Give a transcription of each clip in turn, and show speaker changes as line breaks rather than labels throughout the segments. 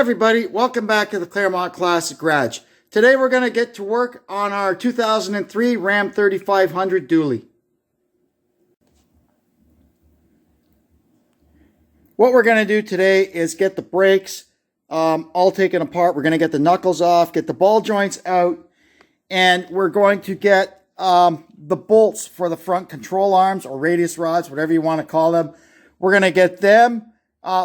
everybody, welcome back to the Claremont Classic Garage. Today we're going to get to work on our 2003 Ram 3500 dually. What we're going to do today is get the brakes all taken apart. We're going to get the knuckles off, get the ball joints out, and we're going to get the bolts for the front control arms or radius rods, whatever you want to call them. We're going to get them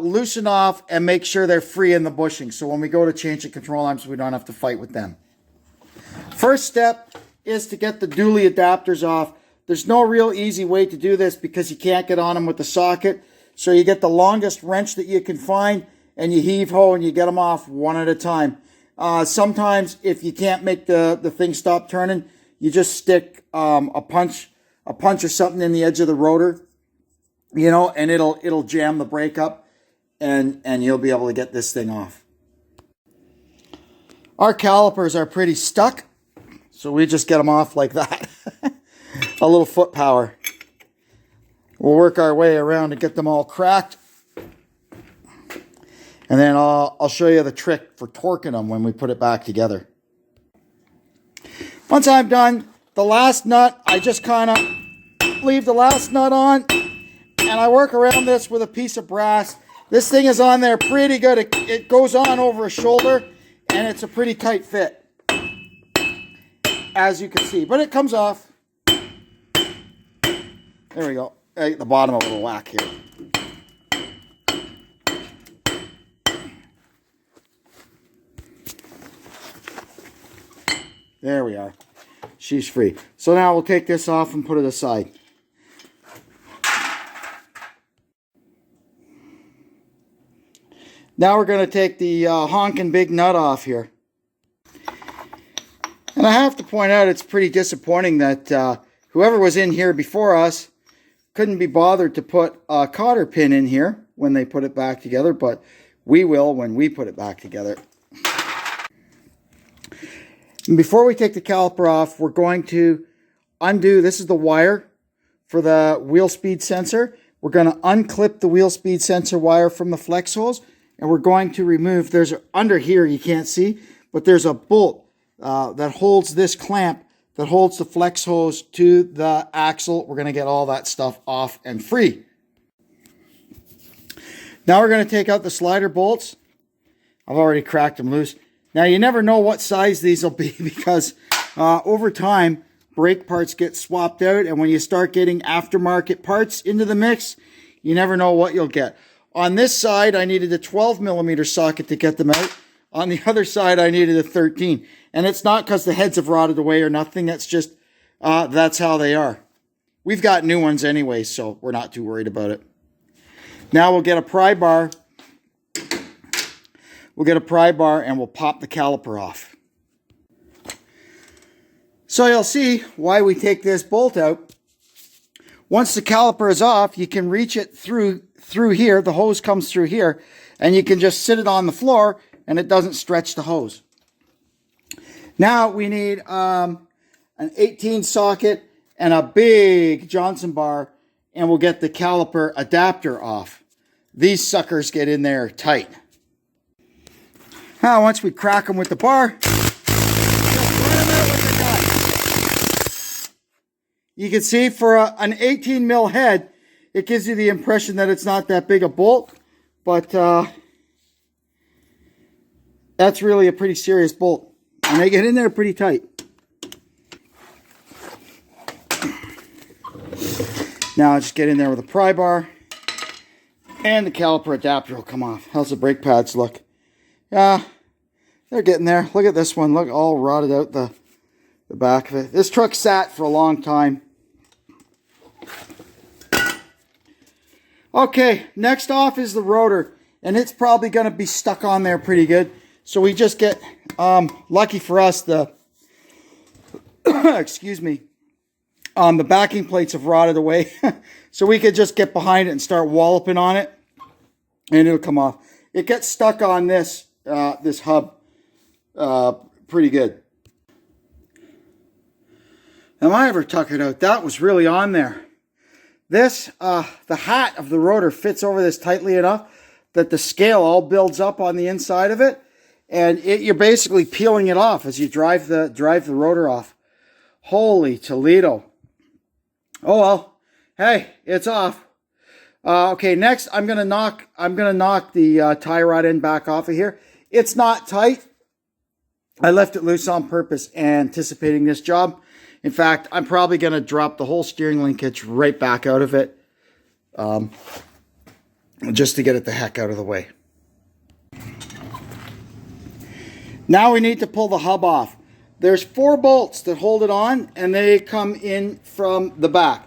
loosen off and make sure they're free in the bushing. So when we go to change the control arms, we don't have to fight with them. First step is to get the dually adapters off. There's no real easy way to do this because you can't get on them with the socket. So you get the longest wrench that you can find and you heave-ho and you get them off one at a time. Sometimes if you can't make the thing stop turning, you just stick a punch or something in the edge of the rotor, you know, and it'll jam the brake up. And you'll be able to get this thing off. Our calipers are pretty stuck, so we just get them off like that. A little foot power. We'll work our way around and get them all cracked. And then I'll show you the trick for torquing them when we put it back together. Once I'm done, the last nut, I just kind of leave the last nut on, and I work around this with a piece of brass. This thing is on there pretty good. It goes on over a shoulder, and it's a pretty tight fit, as you can see. But it comes off. There we go. The bottom of a little whack here. There we are. She's free. So now we'll take this off and put it aside. Now we're going to take the honking big nut off here. And I have to point out it's pretty disappointing that whoever was in here before us couldn't be bothered to put a cotter pin in here when they put it back together, but we will when we put it back together. And before we take the caliper off, we're going to undo, this is the wire for the wheel speed sensor. We're going to unclip the wheel speed sensor wire from the flex hose. And we're going to remove, there's under here, you can't see, but there's a bolt that holds this clamp that holds the flex hose to the axle. We're going to get all that stuff off and free. Now we're going to take out the slider bolts. I've already cracked them loose. Now you never know what size these will be because over time, brake parts get swapped out. And when you start getting aftermarket parts into the mix, you never know what you'll get. On this side, I needed a 12mm socket to get them out. On the other side, I needed a 13. And it's not because the heads have rotted away or nothing. That's just, that's how they are. We've got new ones anyway, so we're not too worried about it. Now we'll get a pry bar. We'll get a pry bar and we'll pop the caliper off. So you'll see why we take this bolt out. Once the caliper is off, you can reach it through here. The hose comes through here, and you can just sit it on the floor, and it doesn't stretch the hose. Now we need an 18 socket and a big Johnson bar, and we'll get the caliper adapter off. These suckers get in there tight. Now once we crack them with the bar, you can see for an 18 mil head, it gives you the impression that it's not that big a bolt, but that's really a pretty serious bolt. And they get in there pretty tight. Now I'll just get in there with a pry bar, and the caliper adapter will come off. How's the brake pads look? Yeah, they're getting there. Look at this one. Look, all rotted out the back of it. This truck sat for a long time. Okay, next off is the rotor, and it's probably going to be stuck on there pretty good. So we just get, lucky for us, the, excuse me, the backing plates have rotted away. So we could just get behind it and start walloping on it, and it'll come off. It gets stuck on this, this hub pretty good. Am I ever tuckered out? That was really on there. This, the hat of the rotor fits over this tightly enough that the scale all builds up on the inside of it, and you're basically peeling it off as you drive the rotor off. Holy Toledo! Oh well, hey, it's off. Okay, next I'm gonna knock the tie rod end back off of here. It's not tight. I left it loose on purpose, anticipating this job. In fact, I'm probably going to drop the whole steering linkage right back out of it, just to get it the heck out of the way. Now we need to pull the hub off. There's 4 bolts that hold it on, and they come in from the back.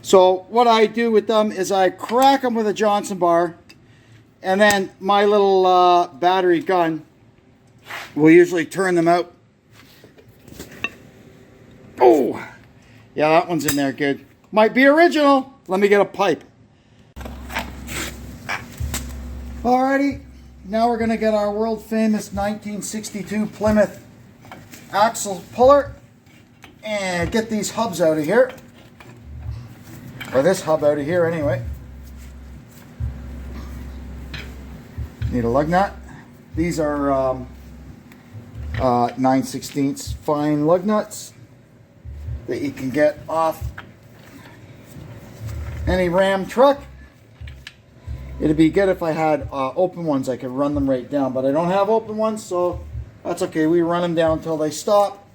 So what I do with them is I crack them with a Johnson bar, and then my little battery gun will usually turn them out. Oh, yeah, that one's in there good. Might be original. Let me get a pipe. Alrighty, now we're going to get our world famous 1962 Plymouth axle puller and get these hubs out of here. Or this hub out of here anyway. Need a lug nut. These are 9/16 fine lug nuts that you can get off any Ram truck. It'd be good if I had open ones. I could run them right down, but I don't have open ones, so that's okay. We run them down until they stop.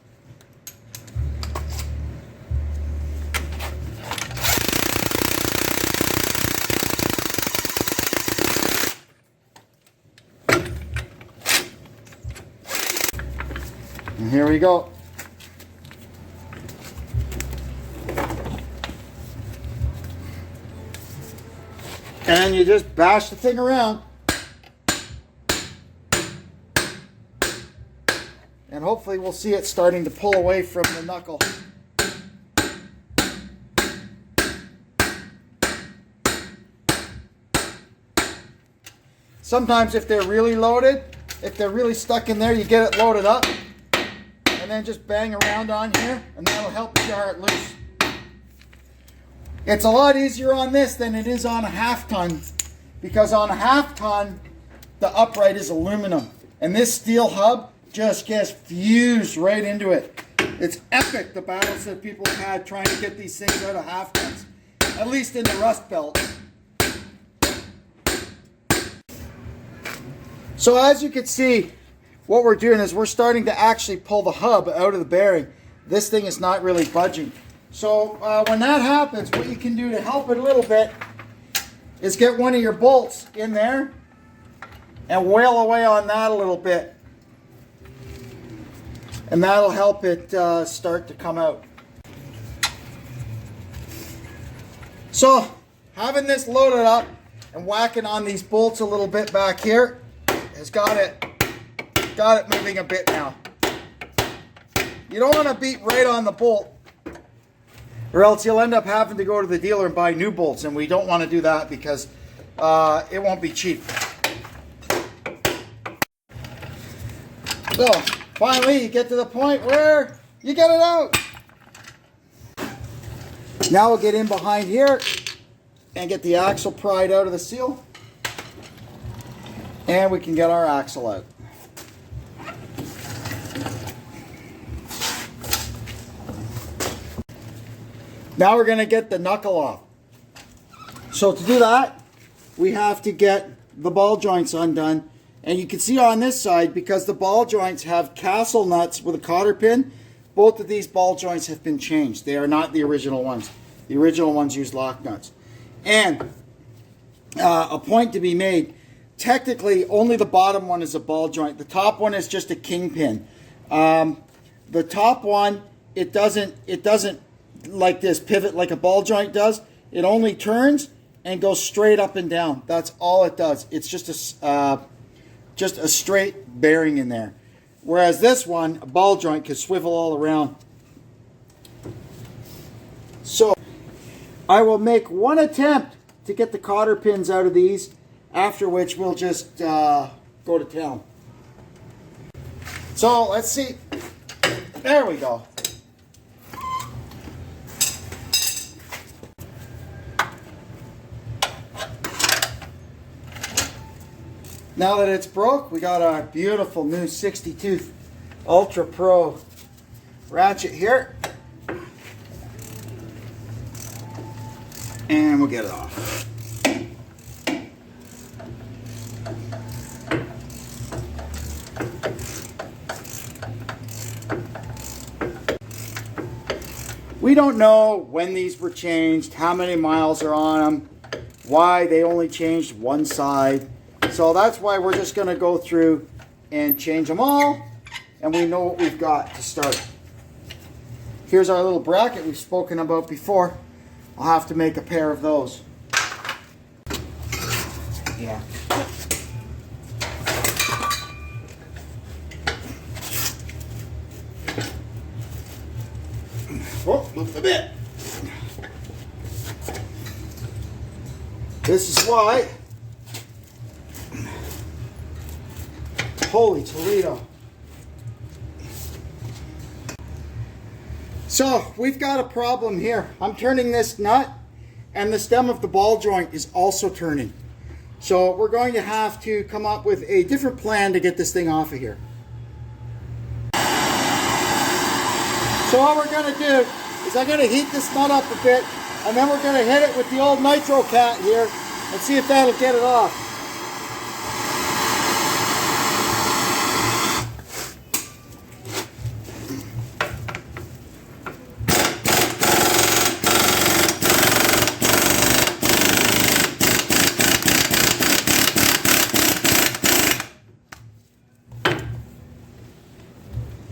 And here we go. And you just bash the thing around. And hopefully we'll see it starting to pull away from the knuckle. Sometimes if they're really loaded, if they're really stuck in there, you get it loaded up. And then just bang around on here, and that'll help jar it loose. It's a lot easier on this than it is on a half-ton, because on a half-ton, the upright is aluminum, and this steel hub just gets fused right into it. It's epic, the battles that people have had trying to get these things out of half-tons, at least in the Rust Belt. So as you can see, what we're doing is we're starting to actually pull the hub out of the bearing. This thing is not really budging. So when that happens, what you can do to help it a little bit is get one of your bolts in there and wail away on that a little bit. And that'll help it start to come out. So having this loaded up and whacking on these bolts a little bit back here has got it moving a bit now. You don't want to beat right on the bolt, or else you'll end up having to go to the dealer and buy new bolts, and we don't want to do that because it won't be cheap. So finally you get to the point where you get it out. Now we'll get in behind here and get the axle pried out of the seal, and we can get our axle out. Now we're going to get the knuckle off. So to do that, we have to get the ball joints undone. And you can see on this side, because the ball joints have castle nuts with a cotter pin, both of these ball joints have been changed. They are not the original ones. The original ones use lock nuts. And a point to be made, technically only the bottom one is a ball joint. The top one is just a kingpin. The top one, it doesn't like this pivot like a ball joint does. It only turns and goes straight up and down. That's all it does. It's just a straight bearing in there. Whereas this one, a ball joint, can swivel all around. So I will make one attempt to get the cotter pins out of these, after which we'll just go to town. So let's see. There we go. Now that it's broke, we got our beautiful new 60-tooth Ultra Pro ratchet here. And we'll get it off. We don't know when these were changed, how many miles are on them, why they only changed one side. So that's why we're just going to go through and change them all, and we know what we've got to start. Here's our little bracket we've spoken about before. I'll have to make a pair of those. Yeah. Oh, move a bit. This is why. Holy Toledo. So we've got a problem here. I'm turning this nut and the stem of the ball joint is also turning. So we're going to have to come up with a different plan to get this thing off of here. So what we're going to do is I'm going to heat this nut up a bit, and then we're going to hit it with the old Nitro Cat here and see if that'll get it off.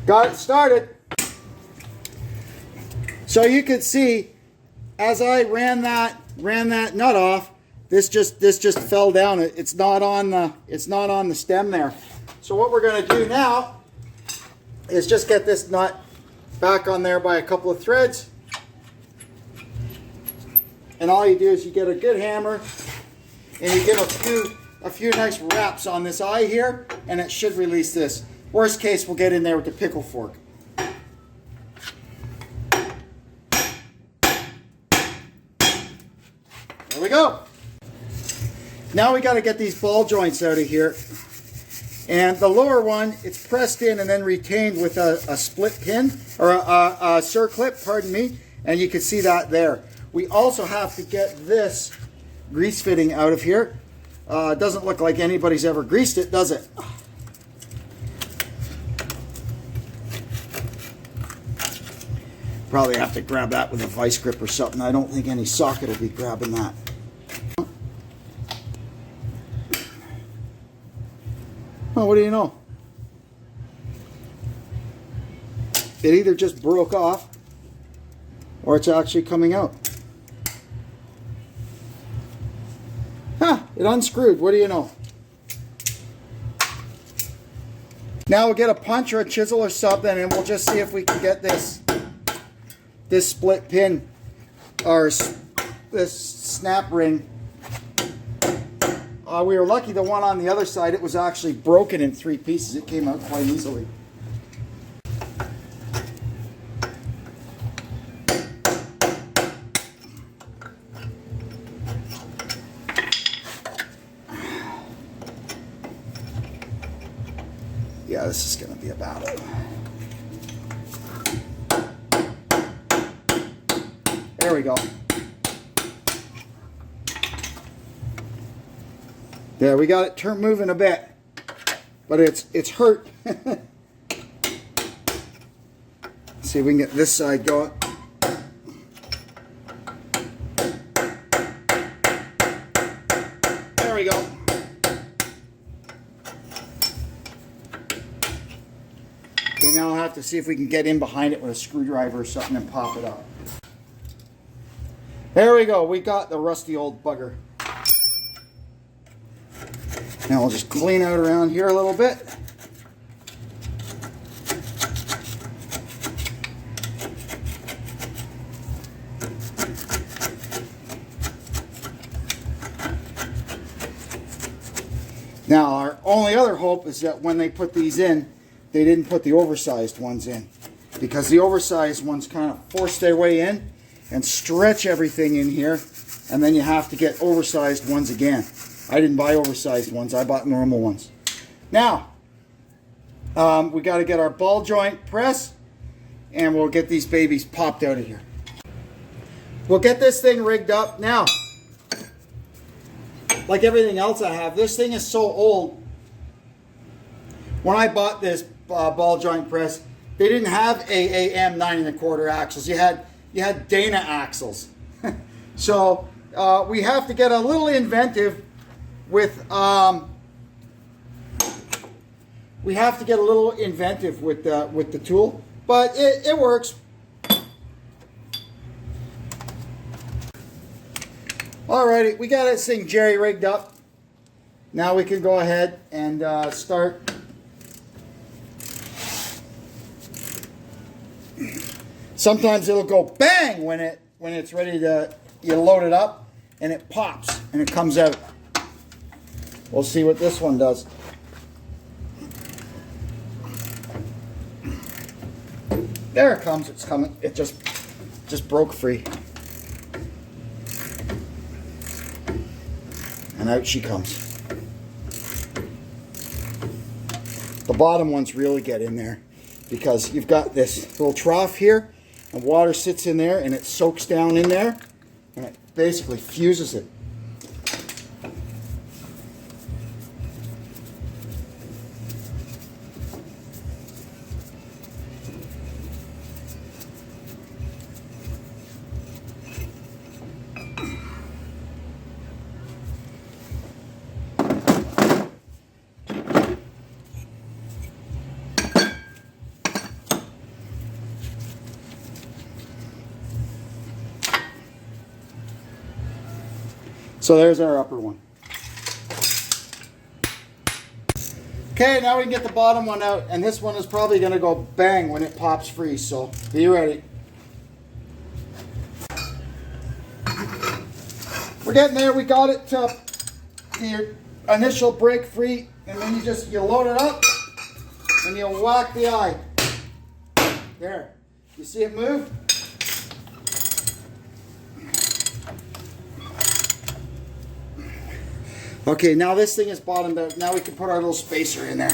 Got it started. So you can see as I ran that nut off, this just fell down. It's not on the stem there. So what we're going to do now is just get this nut back on there by a couple of threads. And all you do is you get a good hammer and you give a few nice wraps on this eye here, and it should release this. Worst case, we'll get in there with the pickle fork. There we go. Now we got to get these ball joints out of here. And the lower one, it's pressed in and then retained with a split pin, or a circlip, pardon me. And you can see that there. We also have to get this grease fitting out of here. It doesn't look like anybody's ever greased it, does it? Probably have to grab that with a vice grip or something. I don't think any socket will be grabbing that. Oh, what do you know? It either just broke off or it's actually coming out. Huh, it unscrewed. What do you know? Now we'll get a punch or a chisel or something and we'll just see if we can get this split pin or this snap ring. We were lucky the one on the other side, it was actually broken in 3 pieces. It came out quite easily. Yeah, this is going to be a battle. There we go. There, we got it moving a bit, but it's hurt. Let's see if we can get this side going. There we go. Okay, now I'll have to see if we can get in behind it with a screwdriver or something and pop it up. There we go. We got the rusty old bugger. Now we'll just clean out around here a little bit. Now our only other hope is that when they put these in, they didn't put the oversized ones in, because the oversized ones kind of force their way in and stretch everything in here, and then you have to get oversized ones again. I didn't buy oversized ones. I bought normal ones. Now, we got to get our ball joint press, and we'll get these babies popped out of here. We'll get this thing rigged up. Now, like everything else I have, this thing is so old. When I bought this ball joint press, they didn't have AAM 9 1/4 axles. You had Dana axles. So we have to get a little inventive with the tool, but it works. Alrighty, we got this thing jerry rigged up. Now we can go ahead and start. Sometimes it'll go bang when it's ready to, you load it up, and it pops and it comes out. We'll see what this one does. There it comes. It's coming. It just broke free. And out she comes. The bottom ones really get in there because you've got this little trough here, and water sits in there and it soaks down in there and it basically fuses it. So there's our upper one. Okay, now we can get the bottom one out, and this one is probably going to go bang when it pops free, so be ready. We're getting there. We got it to the initial break free, and then you load it up and you whack the eye. There. You see it move? Okay, now this thing is bottomed out. Now we can put our little spacer in there.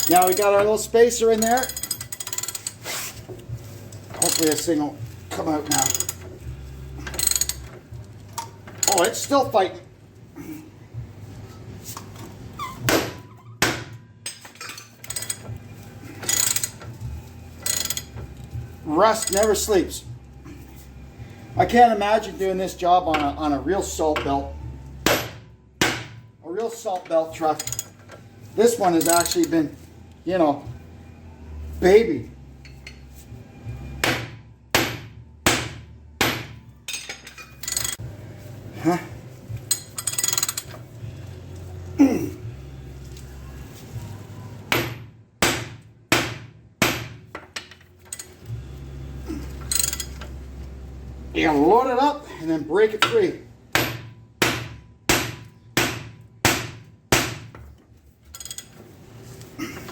Now we got our little spacer in there. Hopefully this thing will come out now. Oh, it's still fighting. Rust never sleeps. I can't imagine doing this job on a real salt belt. A real salt belt truck. This one has actually been, you know, baby. Huh? You gotta load it up and then break it free.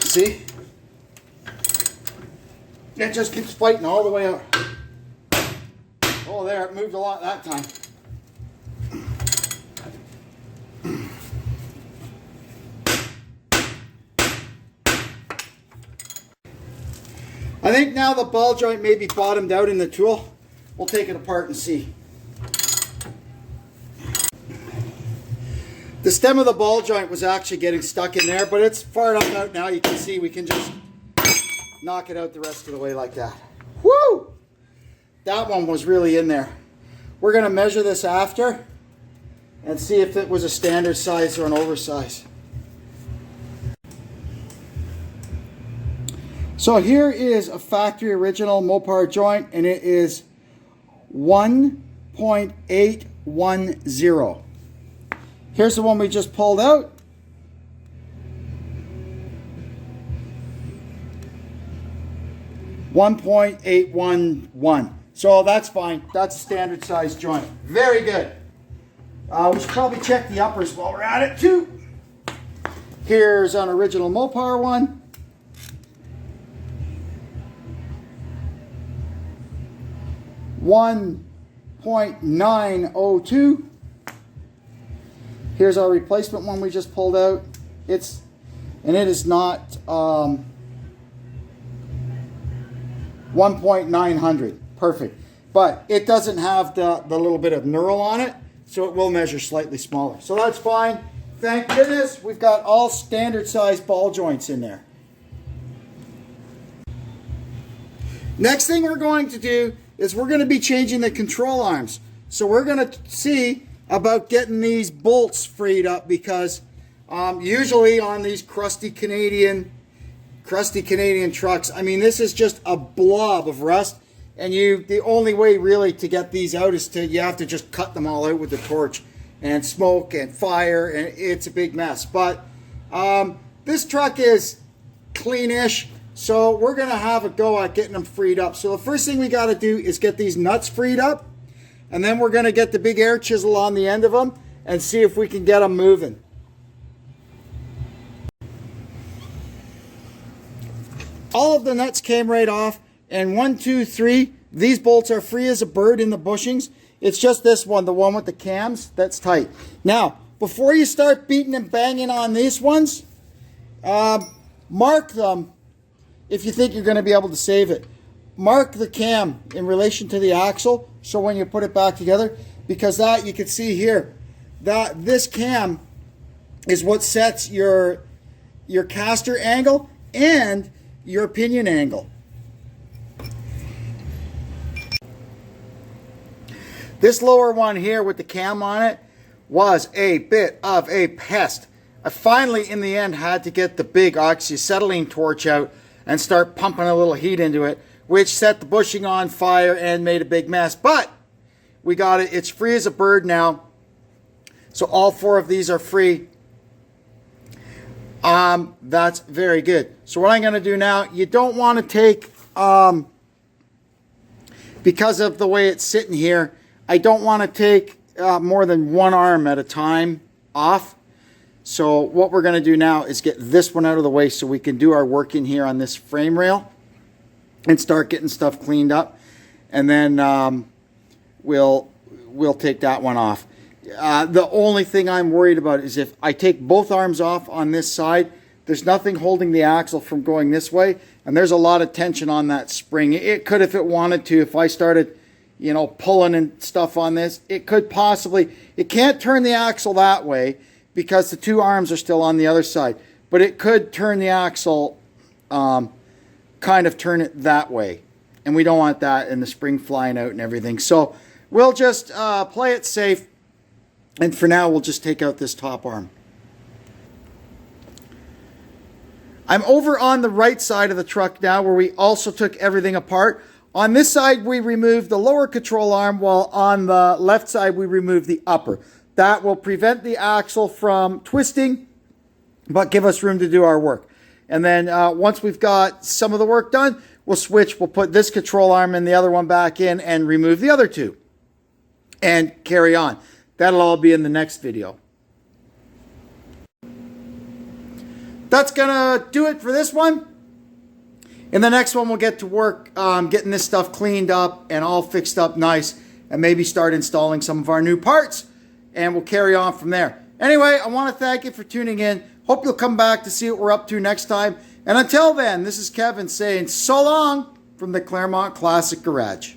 See? It just keeps fighting all the way out. Oh, there, it moved a lot that time. I think now the ball joint may be bottomed out in the tool. We'll take it apart and see. The stem of the ball joint was actually getting stuck in there, but it's far enough out now. You can see we can just knock it out the rest of the way like that. Woo! That one was really in there. We're going to measure this after and see if it was a standard size or an oversize. So here is a factory original Mopar joint, and it is 1.810. Here's the one we just pulled out. .811. So that's fine. That's a standard size joint. Very good. We should probably check the uppers while we're at it too. Here's an original Mopar one. 1 1.902. Here's our replacement one we just pulled out. It is not 1.900. Perfect. But it doesn't have the little bit of knurl on it, so it will measure slightly smaller. So that's fine. Thank goodness we've got all standard size ball joints in there. Next thing we're going to do is we're going to be changing the control arms. So we're going to see about getting these bolts freed up, because usually on these crusty Canadian trucks, I mean, this is just a blob of rust, and the only way really to get these out is you have to just cut them all out with the torch, and smoke and fire, and it's a big mess. But this truck is cleanish, so we're gonna have a go at getting them freed up. So the first thing we got to do is get these nuts freed up, and then we're gonna get the big air chisel on the end of them and see if we can get them moving. All of the nuts came right off, and 1, 2, 3, these bolts are free as a bird in the bushings. It's just this one, the one with the cams, that's tight. Now, before you start beating and banging on these ones, mark them if you think you're going to be able to save it. Mark the cam in relation to the axle, so when you put it back together, because that, you can see here, that this cam is what sets your caster angle and your pinion angle. This lower one here with the cam on it was a bit of a pest. I finally, in the end, had to get the big oxyacetylene torch out and start pumping a little heat into it, which set the bushing on fire and made a big mess. But we got it. It's free as a bird now. So all 4 of these are free. That's very good. So what I'm going to do now, you don't want to take, because of the way it's sitting here, I don't want to take more than one arm at a time off. So what we're going to do now is get this one out of the way so we can do our work in here on this frame rail and start getting stuff cleaned up. And then we'll take that one off. The only thing I'm worried about is if I take both arms off on this side, there's nothing holding the axle from going this way, and there's a lot of tension on that spring. It could, if it wanted to, if I started, you know, pulling and stuff on this, it could possibly, it can't turn the axle that way because the 2 arms are still on the other side, but it could turn the axle, kind of turn it that way, and we don't want that and the spring flying out and everything. So we'll just play it safe, and for now we'll just take out this top arm. I'm over on the right side of the truck now, where we also took everything apart. On this side, we removed the lower control arm, while on the left side, we removed the upper. That will prevent the axle from twisting, but give us room to do our work. And then once we've got some of the work done, we'll switch. We'll put this control arm and the other one back in and remove the other 2. And carry on. That'll all be in the next video. That's gonna do it for this one. In the next one, we'll get to work getting this stuff cleaned up and all fixed up nice, and maybe start installing some of our new parts, and we'll carry on from there. Anyway, I want to thank you for tuning in. Hope you'll come back to see what we're up to next time. And until then, this is Kevin saying so long from the Claremont Classic Garage.